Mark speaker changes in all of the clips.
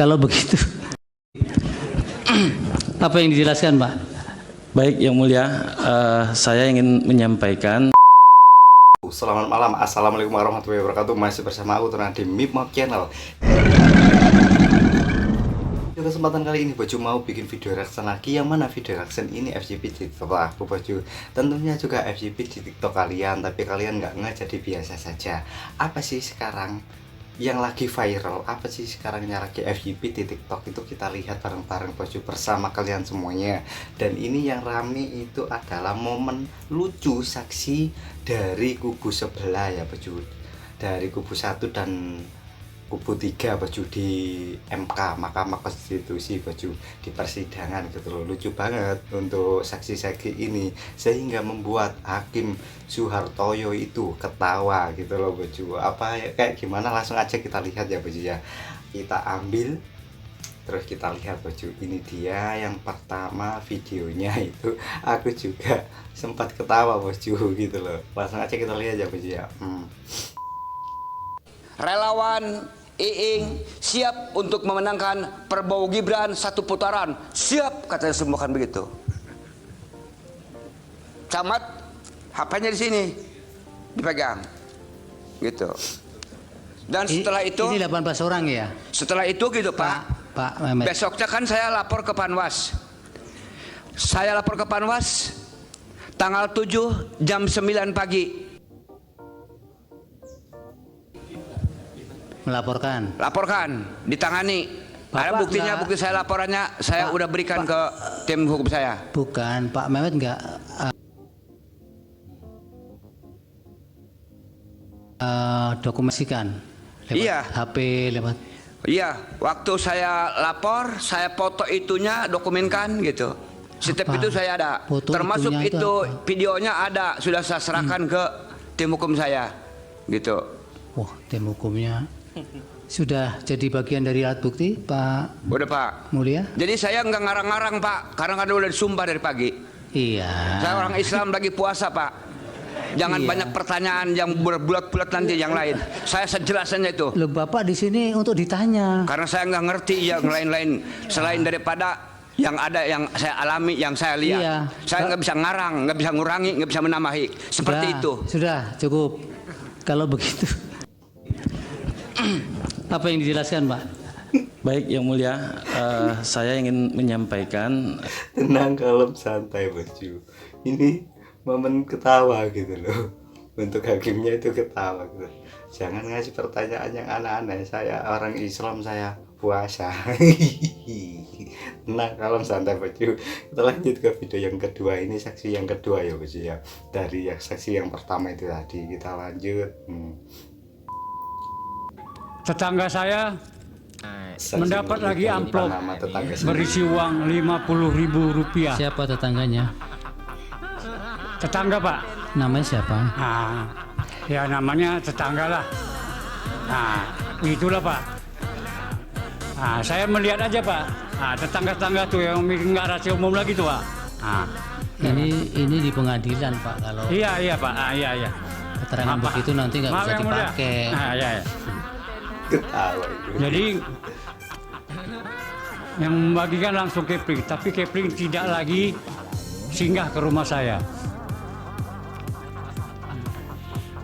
Speaker 1: Kalau begitu, apa yang dijelaskan, Pak?
Speaker 2: Baik, Yang Mulia, saya ingin menyampaikan.
Speaker 3: Selamat malam, assalamualaikum warahmatullahi wabarakatuh. Masih bersama aku Tunan di Mipmok Channel. Di kesempatan kali ini Bojo mau bikin video reaction lagi. Yang mana video reaction ini FYP di TikTok aku Bojo. Tentunya juga FYP di TikTok kalian, tapi kalian nggak jadi biasa saja. Apa sih sekarang yang lagi viral? Apa sih sekarangnya lagi FYP di TikTok? Itu kita lihat bareng-bareng Bojo bersama kalian semuanya. Dan ini yang rame itu adalah momen lucu saksi dari kubu sebelah ya Bojo. Dari kubu 1 dan kubu 3 Bojo di MK, Mahkamah Konstitusi Bojo, di persidangan gitu loh. Lucu banget untuk saksi-saksi ini sehingga membuat Hakim Suhartoyo itu ketawa gitu loh Bojo. Apa kayak gimana, langsung aja kita lihat ya Bojo ya. Kita ambil terus kita lihat Bojo. Ini dia yang pertama videonya itu aku juga sempat ketawa Bojo gitu loh. Langsung aja kita lihat ya Bojo ya.
Speaker 4: Relawan Iing siap untuk memenangkan Prabowo Gibran 1 putaran. Siap, katanya semua kan begitu. Camat, HP-nya di sini dipegang, gitu. Dan setelah itu,
Speaker 1: ini 18 orang ya.
Speaker 4: setelah itu gitu Pak.
Speaker 1: Mehmet.
Speaker 4: Besoknya kan saya lapor ke Panwas. Saya lapor ke Panwas tanggal 7 jam 9 pagi. Laporkan, ditangani. Ada buktinya, bukti saya laporannya saya udah berikan ke tim hukum saya.
Speaker 1: Bukan, Pak Mehmet nggak dokumentasikan lewat
Speaker 4: Iya.
Speaker 1: HP, lewat.
Speaker 4: Iya, waktu saya lapor, saya foto itunya, dokumenkan gitu. Setiap itu saya ada.
Speaker 1: Foto
Speaker 4: Termasuk
Speaker 1: itunya
Speaker 4: itu
Speaker 1: apa?
Speaker 4: videonya ada, sudah saya serahkan ke tim hukum saya, gitu.
Speaker 1: Wah, tim hukumnya sudah jadi bagian dari alat bukti, Pak
Speaker 4: Udah Pak.
Speaker 1: Mulia?
Speaker 4: Jadi saya nggak ngarang-ngarang Pak, karena kan udah disumpah dari pagi.
Speaker 1: Iya.
Speaker 4: Saya orang Islam lagi puasa Pak. Jangan
Speaker 1: Iya.
Speaker 4: banyak pertanyaan yang berbulat-bulat nanti yang lain. Saya sejelasnya itu.
Speaker 1: Loh, Bapak di sini untuk ditanya.
Speaker 4: Karena saya nggak ngerti yang lain-lain selain daripada yang ada, yang saya alami, yang saya lihat.
Speaker 1: Iya.
Speaker 4: Saya nggak bisa ngarang, nggak bisa ngurangi, nggak bisa menambahi. Seperti itu.
Speaker 1: Sudah cukup. Kalau begitu, apa yang dijelaskan, Pak?
Speaker 2: Baik, Yang Mulia, saya ingin menyampaikan.
Speaker 3: Tenang, kalem, santai Bojo. Ini momen ketawa gitu loh. Untuk hakimnya itu ketawa gitu. Jangan ngasih pertanyaan yang aneh-aneh. Saya orang Islam, saya puasa. Tenang, kalem, santai Bojo. Kita lanjut ke video yang kedua. Ini saksi yang kedua ya Bojo ya. Dari saksi yang pertama itu tadi. Kita lanjut.
Speaker 5: Tetangga saya
Speaker 3: Saksi
Speaker 5: mendapat
Speaker 3: ini
Speaker 5: lagi
Speaker 3: lupa
Speaker 5: amplop
Speaker 3: nama tetangga saya.
Speaker 5: berisi uang Rp50.000.
Speaker 1: Siapa tetangganya?
Speaker 5: Tetangga Pak.
Speaker 1: Namanya siapa?
Speaker 5: Nah, ya namanya tetangga lah. Nah, itulah Pak. Nah, saya melihat aja Pak. Nah, tetangga-tetangga tuh yang nggak rahasia umum lagi tuh Pak. Nah,
Speaker 1: Ini di pengadilan, Pak. Kalau
Speaker 5: iya Pak. Iya.
Speaker 1: keterangan
Speaker 5: Maaf, Pak.
Speaker 1: begitu nanti nggak
Speaker 5: Maaf,
Speaker 1: bisa
Speaker 5: Yang Mulia.
Speaker 1: dipakai.
Speaker 5: Nah, iya.
Speaker 3: Ketawa itu.
Speaker 5: Jadi yang membagikan langsung Kepling, tapi Kepling tidak lagi singgah ke rumah saya.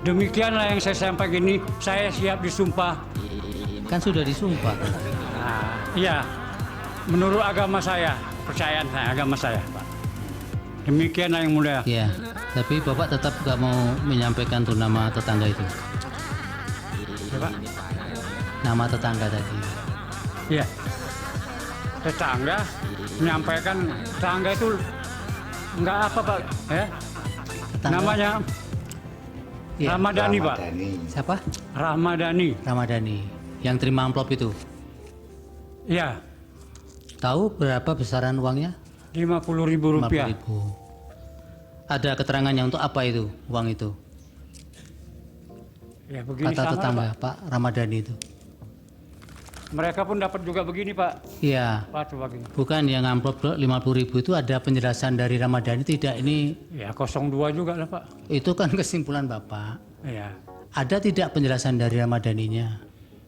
Speaker 5: Demikianlah yang saya sampaikan ini, saya siap disumpah.
Speaker 1: Kan sudah disumpah.
Speaker 5: Nah, iya, menurut agama saya, percayaan saya, agama saya, Pak. Demikianlah Yang Mulia.
Speaker 1: Ya, tapi Bapak tetap nggak mau menyampaikan tuh nama tetangga itu.
Speaker 5: Ya, Pak.
Speaker 1: Nama tetangga tadi.
Speaker 5: Iya. Tetangga menyampaikan, tetangga itu nggak apa Pak, ya?
Speaker 1: Tetangga.
Speaker 5: Namanya
Speaker 1: Iya.
Speaker 5: Ramadhani Pak.
Speaker 3: Ramadhani.
Speaker 1: Siapa?
Speaker 5: Ramadhani.
Speaker 1: Ramadhani. Yang terima amplop itu.
Speaker 5: Iya,
Speaker 1: Tahu berapa besaran uangnya?
Speaker 5: Rp50.000.
Speaker 1: 50.000. Ada keterangannya untuk apa itu, uang itu?
Speaker 5: Ya begini
Speaker 1: Kata
Speaker 5: sama
Speaker 1: tetangga,
Speaker 5: Pak.
Speaker 1: Pak Ramadhani itu.
Speaker 5: Mereka pun dapat juga begini Pak.
Speaker 1: Iya.
Speaker 5: Pak coba begini.
Speaker 1: Bukan yang amplop 50.000 itu ada penjelasan dari Ramadhani tidak, ini
Speaker 5: Ya 02 juga lah Pak.
Speaker 1: itu kan kesimpulan Bapak.
Speaker 5: Iya.
Speaker 1: Ada tidak penjelasan dari Ramadhaninya?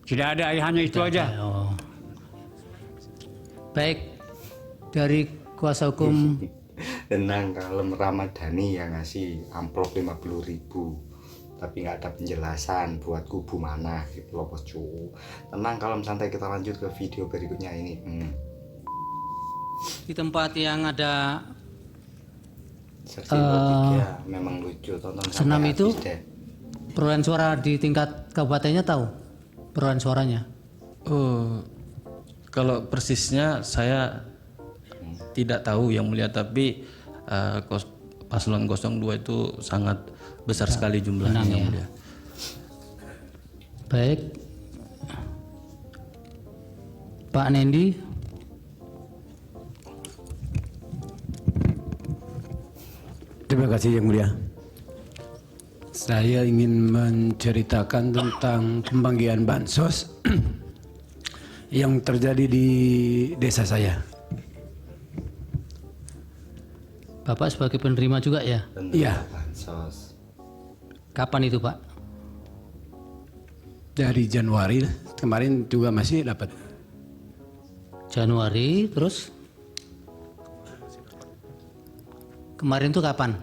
Speaker 5: Tidak ada, hanya itu
Speaker 1: Tidak
Speaker 5: aja.
Speaker 1: ada, oh. Baik, dari kuasa hukum
Speaker 3: Tenang, kalem Ramadhani yang ngasih amplop 50.000, tapi nggak ada penjelasan buat kubu mana gitu loh bosku. Tenang, kalem, santai, kita lanjut ke video berikutnya ini.
Speaker 1: di tempat yang ada
Speaker 3: Seksi ya, memang lucu, tonton
Speaker 1: senam
Speaker 3: sampai
Speaker 1: itu.
Speaker 3: habis deh.
Speaker 1: Perolehan suara di tingkat kabupatennya tahu perolehan suaranya?
Speaker 2: Oh, kalau persisnya saya tidak tahu yang mulia, tapi paslon 02 itu sangat besar sekali jumlahnya
Speaker 1: menang,
Speaker 2: yang
Speaker 1: ya.
Speaker 2: mulia.
Speaker 1: Baik, Pak Nendi.
Speaker 6: Terima kasih yang mulia. Saya ingin menceritakan tentang pembagian bansos yang terjadi di desa saya.
Speaker 1: Bapak sebagai penerima juga ya?
Speaker 3: Tentu
Speaker 6: Iya.
Speaker 3: bansos.
Speaker 1: Kapan itu Pak?
Speaker 6: Dari Januari kemarin juga masih dapat.
Speaker 1: Januari, terus? Kemarin tuh kapan?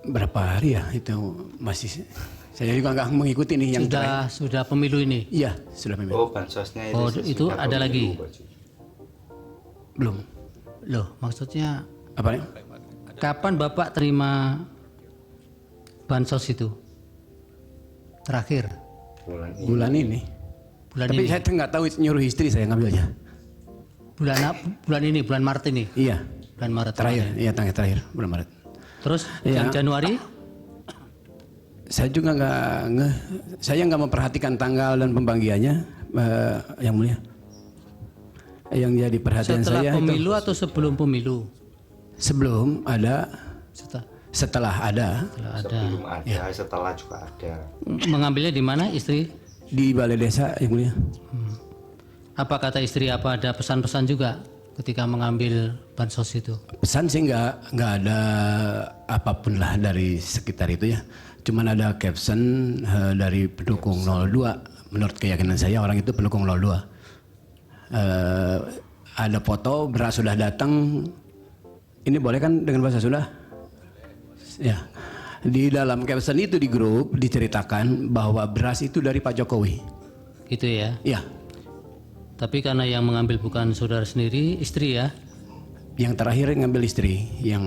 Speaker 6: Berapa hari ya itu masih. Saya juga nggak mengikuti nih yang terakhir.
Speaker 1: Sudah pemilu ini?
Speaker 6: Iya, sudah memang.
Speaker 3: Oh, bansosnya itu
Speaker 1: Oh,
Speaker 3: sesudah
Speaker 1: itu ada
Speaker 3: pemilu,
Speaker 1: lagi?
Speaker 3: bosku.
Speaker 6: Belum.
Speaker 1: Loh, maksudnya
Speaker 6: Apa nih?
Speaker 1: kapan Bapak terima bansos itu? Terakhir?
Speaker 3: Bulan ini.
Speaker 6: Bulan ini.
Speaker 1: Bulan
Speaker 6: Tapi
Speaker 1: ini?
Speaker 6: saya nggak tahu nyuruh istri saya ngambilnya.
Speaker 1: Bulan ini, bulan Maret ini?
Speaker 6: Iya.
Speaker 1: Bulan Maret
Speaker 6: Terakhir, iya terakhir bulan Maret.
Speaker 1: Terus
Speaker 6: Iya.
Speaker 1: Januari?
Speaker 6: Saya juga saya nggak memperhatikan tanggal dan pembagiannya, yang mulia. Yang jadi perhatian
Speaker 1: Setelah
Speaker 6: saya
Speaker 1: pemilu
Speaker 6: itu
Speaker 1: atau sebelum pemilu?
Speaker 6: sebelum ada,
Speaker 1: Setelah
Speaker 6: setelah ada
Speaker 1: ada.
Speaker 3: Sebelum ada, setelah juga ada.
Speaker 1: Mengambilnya di mana istri?
Speaker 6: di balai desa, yang mulia.
Speaker 1: Apa kata istri? Apa ada pesan-pesan juga ketika mengambil bansos itu?
Speaker 6: Pesan sih nggak ada apapun lah dari sekitar itu ya. Cuman ada caption dari pendukung 02. Menurut keyakinan saya orang itu pendukung 02. Ada foto beras sudah datang. Ini boleh kan dengan bahasa Sunda? Ya. Di dalam caption itu di grup diceritakan bahwa beras itu dari Pak Jokowi.
Speaker 1: Gitu ya.
Speaker 6: Ya.
Speaker 1: Tapi karena yang mengambil bukan saudara sendiri, istri ya.
Speaker 6: Yang terakhir ngambil istri,
Speaker 1: Yang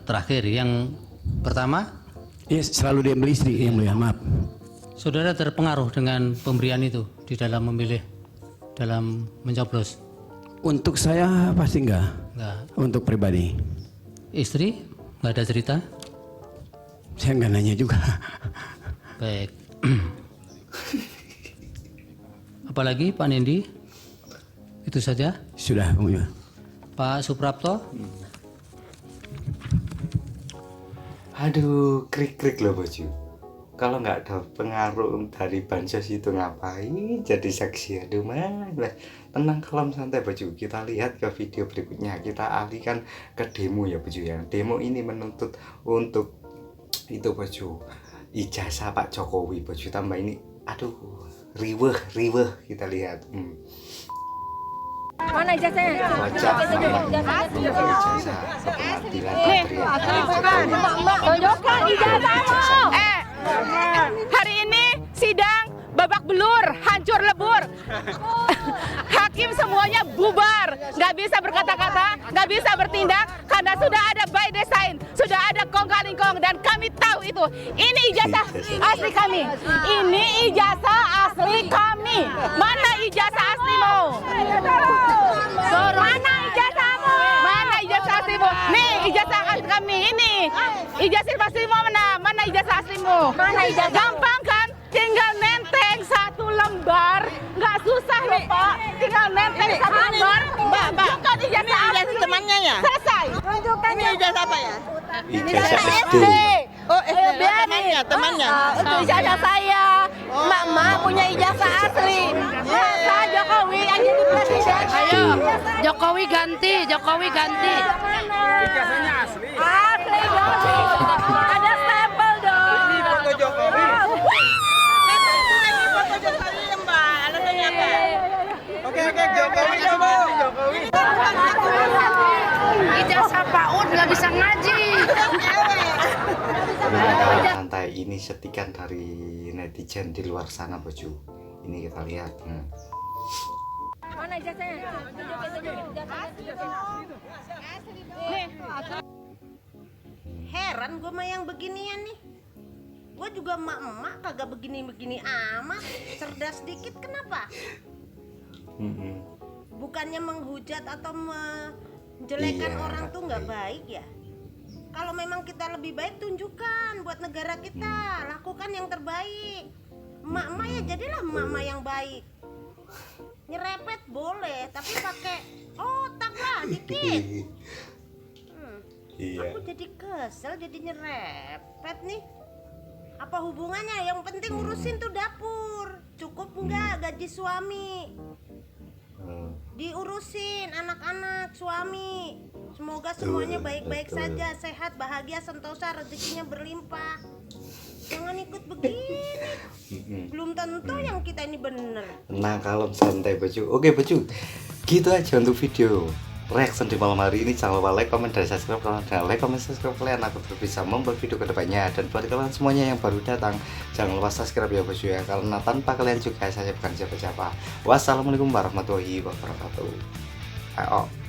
Speaker 1: terakhir, yang pertama,
Speaker 6: ya selalu diambil istri, yang mulia. Maaf.
Speaker 1: saudara terpengaruh dengan pemberian itu di dalam memilih, dalam mencoblos?
Speaker 6: Untuk saya pasti enggak.
Speaker 1: Enggak.
Speaker 6: Untuk pribadi.
Speaker 1: Istri nggak ada cerita?
Speaker 6: Saya nggak nanya juga.
Speaker 1: Baik. Apalagi Pak Nendi? Itu saja.
Speaker 6: Sudah, Bung Iwan.
Speaker 1: Pak Suprapto?
Speaker 3: Aduh, krik-krik loh baju. Kalau nggak ada pengaruh dari bansos itu ngapain jadi saksi? Aduh malah. Tenang, kalem, santai baju. Kita lihat ke video berikutnya. Kita alihkan ke demo ya baju ya. Demo ini menuntut untuk itu baju ijazah Pak Jokowi baju, tambah ini. Aduh, riweh kita lihat.
Speaker 7: Mana ijazahnya?
Speaker 3: Wajah ijazah kepengadilan
Speaker 7: Tunjukkan ijazahmu.
Speaker 8: Hari ini sidang babak belur, hancur lebur. Hakim semuanya bubar, nggak bisa berkata-kata, nggak bisa bertindak karena sudah ada by design, sudah ada kong-kalingkong dan kami tahu itu. Ini ijazah asli kami. Ini ijazah asli kami. Mana ijazah aslimu? Mana ijazahmu? Mana ijazah aslimu? Nih ijazah asli kami. Ini ijazah aslimu mana? Mana ijazah aslimu?
Speaker 7: Mana ijazah?
Speaker 8: Gampang kan? Tinggal nenteng satu lembar, nggak susah loh Pak. Tinggal nenteng satu lembar. Mbak, tunjukkan ijazah asli.
Speaker 9: Temannya ya?
Speaker 8: Selesai.
Speaker 7: Tunjukkan
Speaker 9: Ini ijazah apa ya?
Speaker 3: ijazah
Speaker 8: SD.
Speaker 3: SD.
Speaker 9: Oh, temannya.
Speaker 8: Itu ijazah saya. Mak punya ijazah asli. Masa Jokowi yang jadi presiden?
Speaker 7: Ayo, Jokowi ganti.
Speaker 9: Ijazahnya asli.
Speaker 8: Asli dong. Ada stempel dong.
Speaker 9: Ini foto Jokowi. Ini foto Jokowi, Mbak. Alasannya apa? Oke, Jokowi coba.
Speaker 3: ini setikan dari netizen di luar sana Boju. Ini kita lihat.
Speaker 7: Mana ijazahnya?
Speaker 9: Heran gue mah yang beginian nih. Gue juga emak-emak kagak begini-begini amat. Cerdas dikit kenapa? Bukannya menghujat atau menjelekan
Speaker 3: Iya,
Speaker 9: orang tuh nggak
Speaker 3: baik.
Speaker 9: baik ya. Kalau memang kita lebih baik, tunjukkan buat negara kita, lakukan yang terbaik. Emak-emak ya jadilah emak-emak yang baik. Nyerepet boleh, tapi pakai otak lah dikit.
Speaker 3: Iya.
Speaker 9: Aku jadi kesel, jadi nyerepet nih. Apa hubungannya? Yang penting urusin tuh dapur. Cukup nggak gaji suami? Diurusin anak-anak, suami. Semoga semuanya baik-baik saja, sehat, bahagia, sentosa, rezekinya berlimpah. Jangan ikut begini. Belum tentu yang kita ini bener.
Speaker 3: Nah, kalau santai Boju. Oke Boju, gitu aja untuk video reaction di malam hari ini. Jangan lupa like, comment, dan subscribe. Kalau ada like, comment, subscribe kalian, aku bisa membuat video kedepannya. Dan buat kalian semuanya yang baru datang, jangan lupa subscribe ya Boju ya, karena tanpa kalian juga saya bukan siapa-siapa. Wassalamualaikum warahmatullahi wabarakatuh. Ayo.